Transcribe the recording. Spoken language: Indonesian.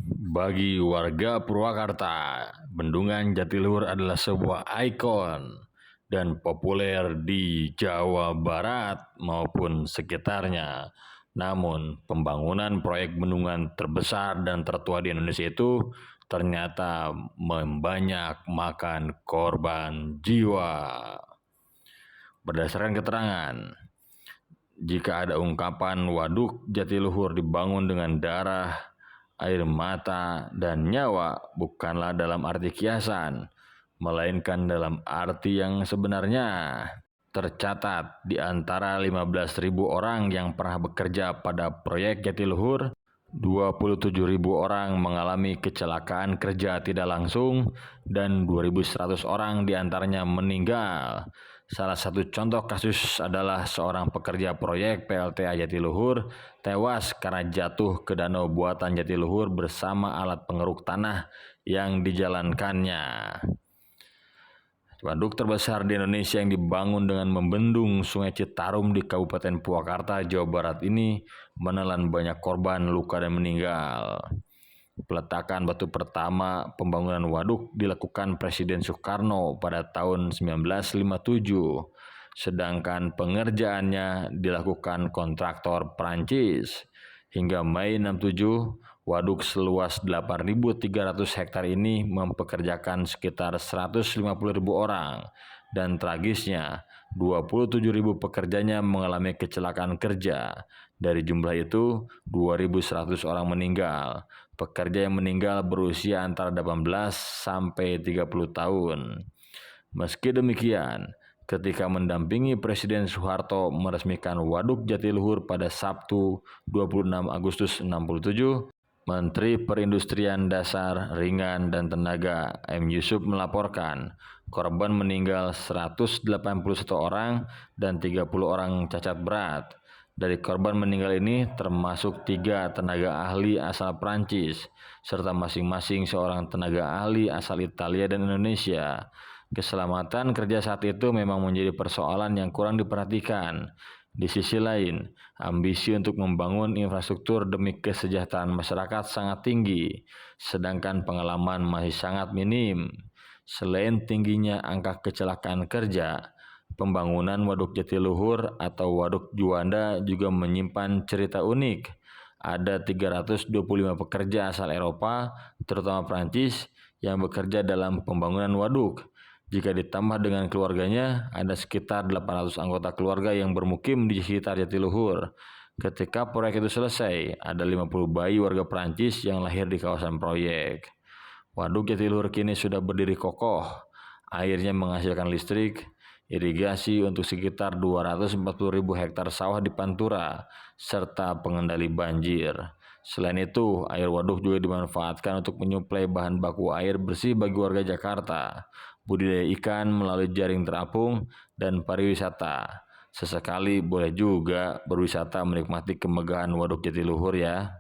Bagi warga Purwakarta, Bendungan Jatiluhur adalah sebuah ikon dan populer di Jawa Barat maupun sekitarnya. Namun, pembangunan proyek bendungan terbesar dan tertua di Indonesia itu ternyata membanyak makan korban jiwa. Berdasarkan keterangan, jika ada ungkapan Waduk Jatiluhur dibangun dengan darah, air mata, dan nyawa, bukanlah dalam arti kiasan, melainkan dalam arti yang sebenarnya. Tercatat di antara 15.000 orang yang pernah bekerja pada proyek Jatiluhur, 27.000 orang mengalami kecelakaan kerja tidak langsung dan 2.100 orang diantaranya meninggal. Salah satu contoh kasus adalah seorang pekerja proyek PLTA Jatiluhur tewas karena jatuh ke danau buatan Jatiluhur bersama alat pengeruk tanah yang dijalankannya. Waduk terbesar di Indonesia yang dibangun dengan membendung Sungai Citarum di Kabupaten Purwakarta, Jawa Barat ini menelan banyak korban luka dan meninggal. Peletakan batu pertama pembangunan waduk dilakukan Presiden Soekarno pada tahun 1957, sedangkan pengerjaannya dilakukan kontraktor Prancis. Hingga Mei 67, waduk seluas 8.300 hektar ini mempekerjakan sekitar 150.000 orang. Dan tragisnya, 27.000 pekerjanya mengalami kecelakaan kerja. Dari jumlah itu, 2.100 orang meninggal. Pekerja yang meninggal berusia antara 18 sampai 30 tahun. Meski demikian, ketika mendampingi Presiden Soeharto meresmikan Waduk Jatiluhur pada Sabtu 26 Agustus 67, Menteri Perindustrian Dasar, Ringan, dan Tenaga M. Yusuf melaporkan korban meninggal 181 orang dan 30 orang cacat berat. Dari korban meninggal ini termasuk 3 tenaga ahli asal Prancis, serta masing-masing seorang tenaga ahli asal Italia dan Indonesia. Keselamatan kerja saat itu memang menjadi persoalan yang kurang diperhatikan. Di sisi lain, ambisi untuk membangun infrastruktur demi kesejahteraan masyarakat sangat tinggi, sedangkan pengalaman masih sangat minim. Selain tingginya angka kecelakaan kerja, pembangunan Waduk Jatiluhur atau Waduk Juanda juga menyimpan cerita unik. Ada 325 pekerja asal Eropa, terutama Prancis, yang bekerja dalam pembangunan waduk. Jika ditambah dengan keluarganya, ada sekitar 800 anggota keluarga yang bermukim di sekitar Jatiluhur. Ketika proyek itu selesai, ada 50 bayi warga Prancis yang lahir di kawasan proyek. Waduk Jatiluhur kini sudah berdiri kokoh. Airnya menghasilkan listrik, irigasi untuk sekitar 240.000 hektar sawah di Pantura, serta pengendali banjir. Selain itu, air waduk juga dimanfaatkan untuk menyuplai bahan baku air bersih bagi warga Jakarta, budidaya ikan melalui jaring terapung, dan pariwisata. Sesekali boleh juga berwisata menikmati kemegahan Waduk Jatiluhur ya.